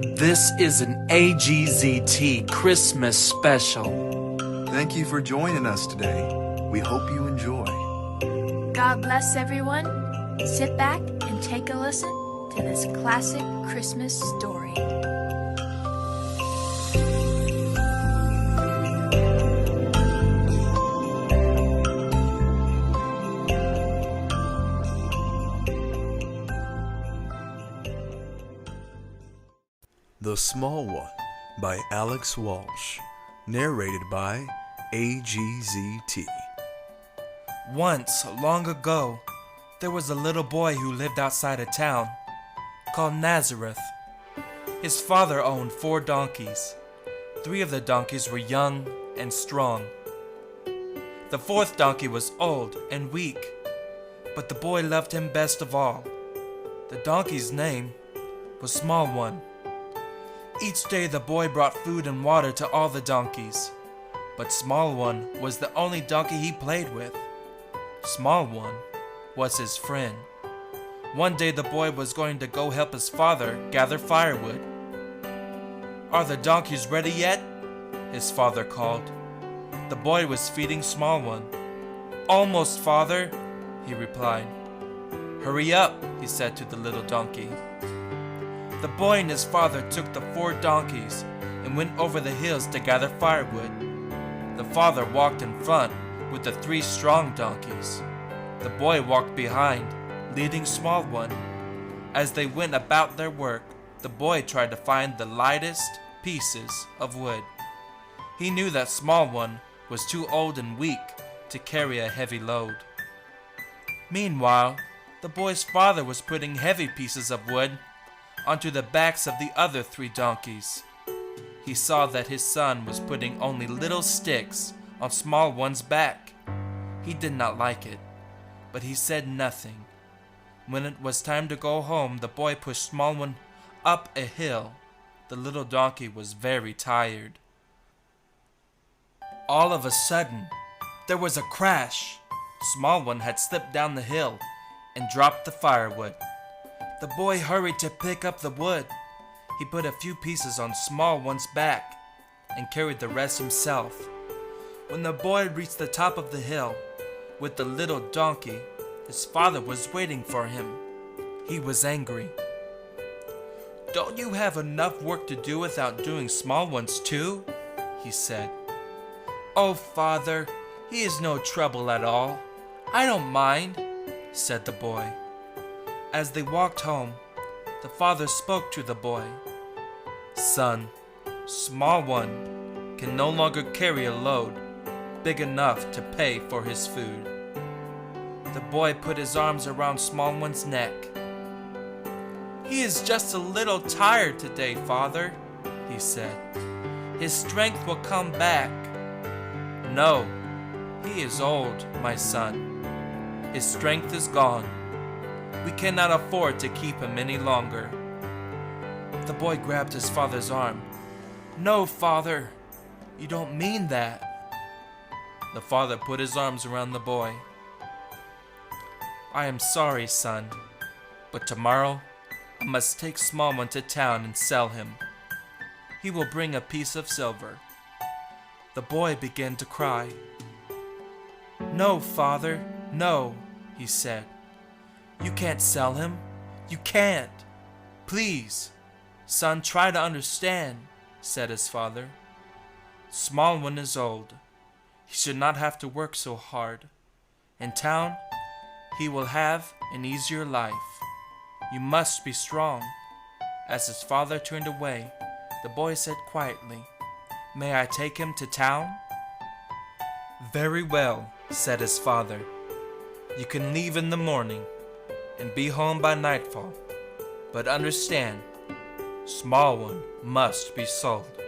This is an AGZT Christmas special. Thank you for joining us today. We hope you enjoy. God bless everyone. Sit back and take a listen to this classic Christmas story. The Small One by Alex Walsh. Narrated by AGZT. Once, long ago, there was a little boy who lived outside a town called Nazareth. His father owned 4 donkeys. 3 of the donkeys were young and strong. The 4th donkey was old and weak, but the boy loved him best of all. The donkey's name was Small One. Each day the boy brought food and water to all the donkeys, but Small One was the only donkey he played with. Small One was his friend. One day the boy was going to go help his father gather firewood. "Are the donkeys ready yet?" his father called. The boy was feeding Small One. "Almost, father," he replied. "Hurry up," he said to the little donkey. The boy and his father took the 4 donkeys and went over the hills to gather firewood. The father walked in front with the 3 strong donkeys. The boy walked behind, leading Small One. As they went about their work, the boy tried to find the lightest pieces of wood. He knew that Small One was too old and weak to carry a heavy load. Meanwhile, the boy's father was putting heavy pieces of wood onto the backs of the other 3 donkeys. He saw that his son was putting only little sticks on Small One's back. He did not like it, but he said nothing. When it was time to go home, the boy pushed Small One up a hill. The little donkey was very tired. All of a sudden, there was a crash. Small One had slipped down the hill and dropped the firewood. The boy hurried to pick up the wood. He put a few pieces on Small One's back and carried the rest himself. When the boy reached the top of the hill with the little donkey, his father was waiting for him. He was angry. "Don't you have enough work to do without doing Small One's too?" he said. "Oh, father, he is no trouble at all. I don't mind," said the boy. As they walked home, the father spoke to the boy. "Son, Small One can no longer carry a load big enough to pay for his food." The boy put his arms around Small One's neck. "He is just a little tired today, father," he said. "His strength will come back." "No, he is old, my son. His strength is gone. We cannot afford to keep him any longer." The boy grabbed his father's arm. "No, father, you don't mean that." The father put his arms around the boy. "I am sorry, son, but tomorrow I must take Small One to town and sell him. He will bring a piece of silver." The boy began to cry. "No, father, no," he said. "You can't sell him. You can't. Please, son, try to understand," said his father. "Small One is old. He should not have to work so hard. In town, he will have an easier life. You must be strong." As his father turned away, the boy said quietly, "May I take him to town?" "Very well," said his father. "You can leave in the morning and be home by nightfall. But understand, Small One must be sold."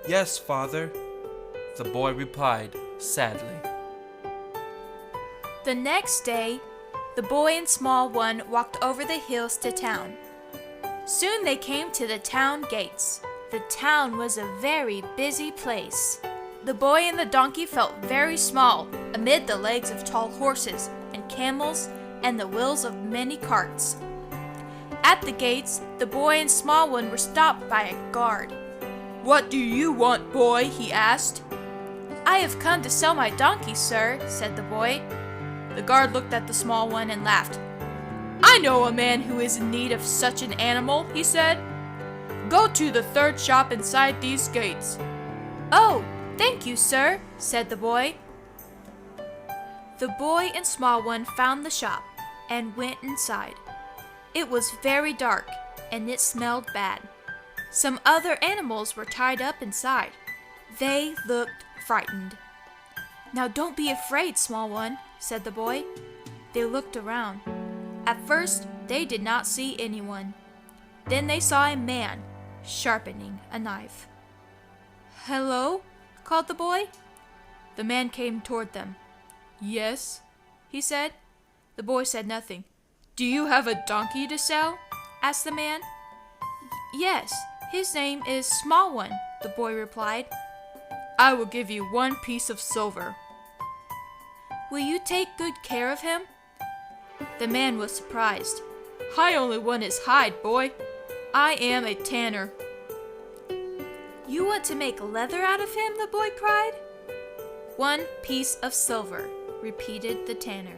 "Yes, father," the boy replied sadly. The next day, the boy and Small One walked over the hills to town. Soon they came to the town gates. The town was a very busy place. The boy and the donkey felt very small amid the legs of tall horses and camels and the wheels of many carts. At the gates, the boy and small one were stopped by a guard. "What do you want, boy?" he asked. "I have come to sell my donkey, sir," said the boy. The guard looked at the small one and laughed. "I know a man who is in need of such an animal," he said. "Go to the third shop inside these gates." "Oh, thank you, sir," said the boy. The boy and small one found the shop and went inside. It was very dark and it smelled bad. Some other animals were tied up inside. They looked frightened. "Now don't be afraid, small one," said the boy. They looked around. At first, they did not see anyone. Then they saw a man sharpening a knife. "Hello?" called the boy. The man came toward them. "Yes," he said. The boy said nothing. "Do you have a donkey to sell?" asked the man. "Yes, his name is Small One," the boy replied. "I will give you 1 piece of silver." "Will you take good care of him?" The man was surprised. "I only want his hide, boy. I am a tanner." "You want to make leather out of him?" the boy cried. 1 piece of silver," repeated the tanner.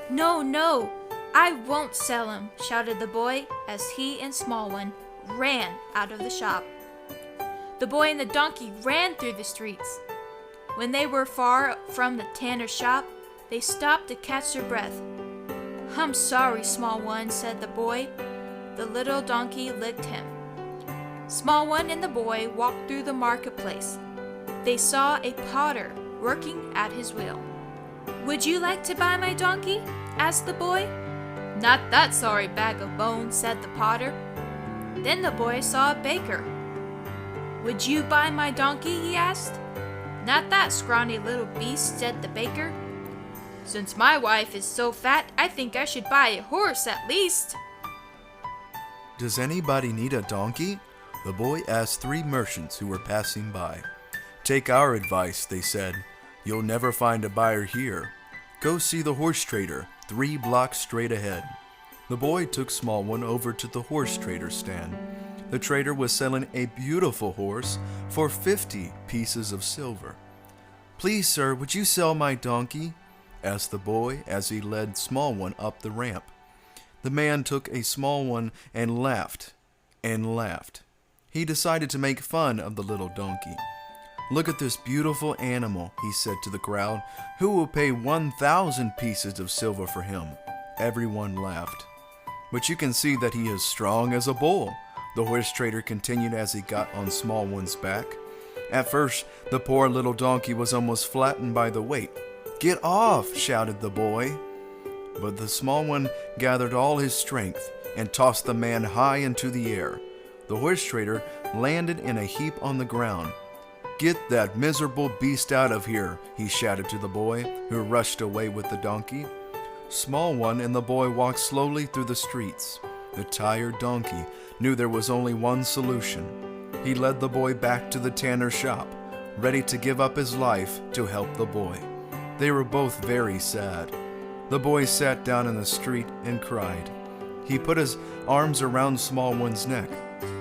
"No, no, I won't sell him," shouted the boy as he and Small One ran out of the shop. The boy and the donkey ran through the streets. When they were far from the tanner's shop, they stopped to catch their breath. "I'm sorry, Small One," said the boy. The little donkey licked him. Small One and the boy walked through the marketplace. They saw a potter working at his wheel. "Would you like to buy my donkey?" asked the boy. "Not that sorry bag of bones," said the potter. Then the boy saw a baker. "Would you buy my donkey?" he asked. "Not that scrawny little beast," said the baker. "Since my wife is so fat, I think I should buy a horse at least." Does anybody need a donkey? The boy asked 3 merchants who were passing by. Take our advice, they said. You'll never find a buyer here. Go see the horse trader 3 blocks straight ahead. The boy took Small One over to the horse trader's stand. The trader was selling a beautiful horse for 50 pieces of silver. "Please, sir, would you sell my donkey?" asked the boy as he led Small One up the ramp. The man took a Small One and laughed and laughed. He decided to make fun of the little donkey. "Look at this beautiful animal," he said to the crowd. "Who will pay 1,000 pieces of silver for him?" Everyone laughed. "But you can see that he is strong as a bull," the horse trader continued as he got on Small One's back. At first, the poor little donkey was almost flattened by the weight. "Get off!" shouted the boy. But the Small One gathered all his strength and tossed the man high into the air. The horse trader landed in a heap on the ground. "Get that miserable beast out of here," he shouted to the boy, who rushed away with the donkey. Small One and the boy walked slowly through the streets. The tired donkey knew there was only one solution. He led the boy back to the tanner's shop, ready to give up his life to help the boy. They were both very sad. The boy sat down in the street and cried. He put his arms around Small One's neck.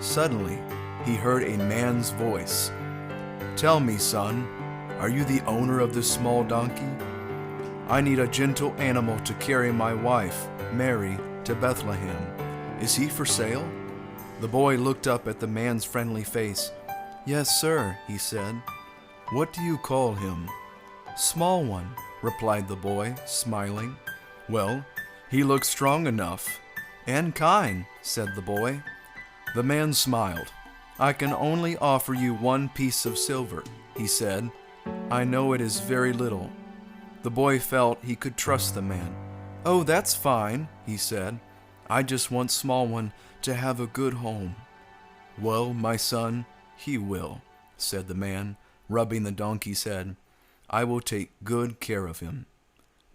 Suddenly, he heard a man's voice. "Tell me, son, are you the owner of this small donkey? I need a gentle animal to carry my wife, Mary, to Bethlehem. Is he for sale?" The boy looked up at the man's friendly face. "Yes, sir," he said. "What do you call him?" "Small One," replied the boy, smiling. "Well, he looks strong enough." "And kind," said the boy. The man smiled. "I can only offer you 1 piece of silver," he said. "I know it is very little." The boy felt he could trust the man. "Oh, that's fine," he said. "I just want Small One to have a good home." "Well, my son, he will," said the man, rubbing the donkey's head. "I will take good care of him."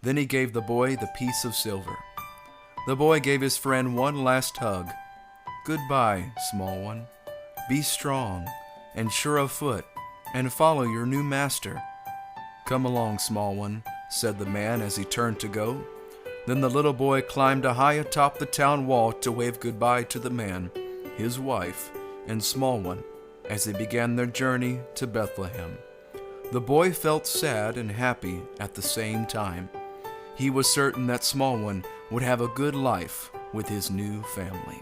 Then he gave the boy the piece of silver. The boy gave his friend one last hug. "Goodbye, Small One. Be strong and sure of foot, and follow your new master." "Come along, Small One," said the man as he turned to go. Then the little boy climbed high atop the town wall to wave goodbye to the man, his wife, and small one as they began their journey to Bethlehem. The boy felt sad and happy at the same time. He was certain that small one would have a good life with his new family.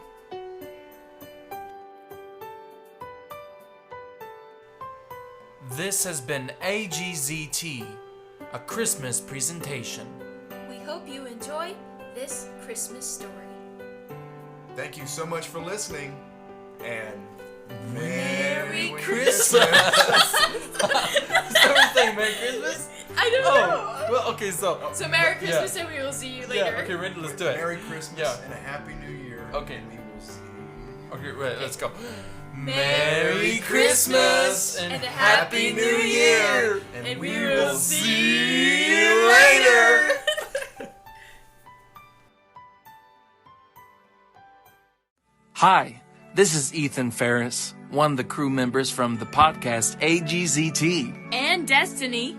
This has been AGZT, a Christmas presentation. We hope you enjoy this Christmas story. Thank you so much for listening, and Merry Christmas! Everything, Merry Christmas? I don't know. Well, okay, so Merry Christmas, and we will see you later. Yeah, okay, ready? Let's do it. Merry Christmas Yeah. and a Happy New Year. Okay. And we will see you. Okay, wait, let's go. Merry Christmas and a Happy New Year, and we will see you later. Hi, this is Ethan Farris, one of the crew members from the podcast AGZT. And Destanee.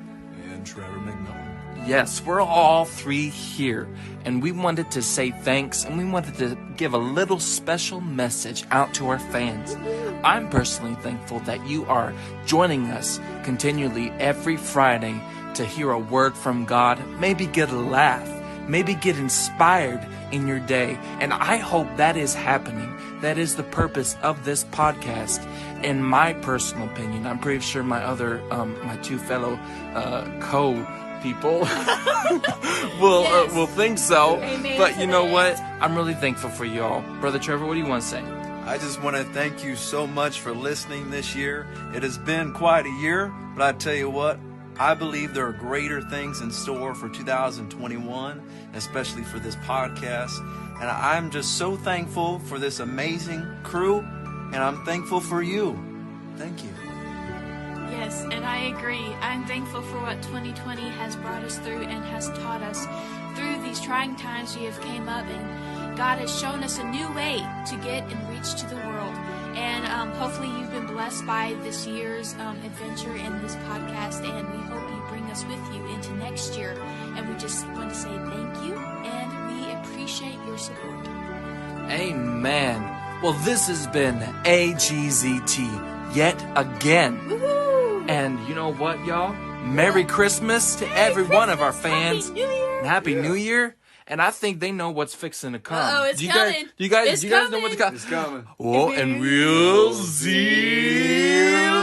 And Trevor McMillin. Yes, we're all three here, and we wanted to say thanks, and we wanted to give a little special message out to our fans. I'm personally thankful that you are joining us continually every Friday to hear a word from God, maybe get a laugh, maybe get inspired in your day, and I hope that is happening. That is the purpose of this podcast, in my personal opinion. I'm pretty sure my other, my two fellow co-people will think so. Amen But to you know that. what? I'm really thankful for you all. Brother Trevor, what do you want to say? I just want to thank you so much for listening this year. It has been quite a year, but I tell you what, I believe there are greater things in store for 2021, especially for this podcast. And I'm just so thankful for this amazing crew, and I'm thankful for you. Thank you. Yes, and I agree. I'm thankful for what 2020 has brought us through and has taught us. Through these trying times we have came up, and God has shown us a new way to get and reach to the world. And hopefully you've been blessed by this year's adventure in this podcast, and we hope you bring us with you into next year. And we just want to say thank you, and we appreciate your support. Amen. Well, this has been AGZT yet again. Woohoo! And you know what, y'all? Merry Christmas to every one of our fans. Happy New Year! And Happy New Year. And I think they know what's fixing to come. Uh-oh, it's do you coming. Guys, do you guys It's know what's coming? It's coming. Oh, and we'll see you